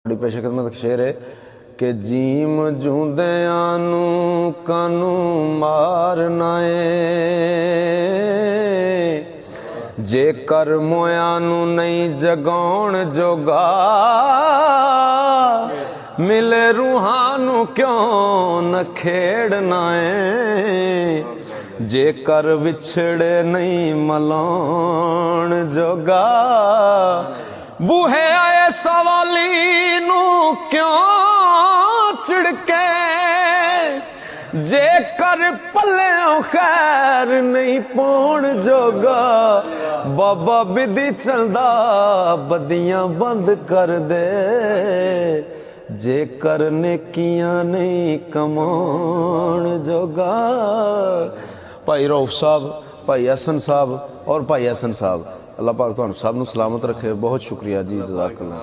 बड़ी पेश खिदमत शेर है कि जीम जूंदियां नू कानू मारना है जे कर मोया नू नहीं जगाउण जोगा मिले रूहानू क्यों न खेड़ना है जे कर विछड़े नहीं मलाउण जोगा बूहे आए सवाली नू क्यों चिड़के जे कर पल्ले खैर नहीं पौण जोगा बाबा बिधी चलदा बदियां बंद कर दे जे कर नेकियां नहीं कमाउण जोगा। भाई रऊफ साहब, भाई हसन साहब और भाई हसन साहब, अल्लाह पाक तुहानू सब नू सलामत रखे। बहुत शुक्रिया जी, जज़ाकल्लाह।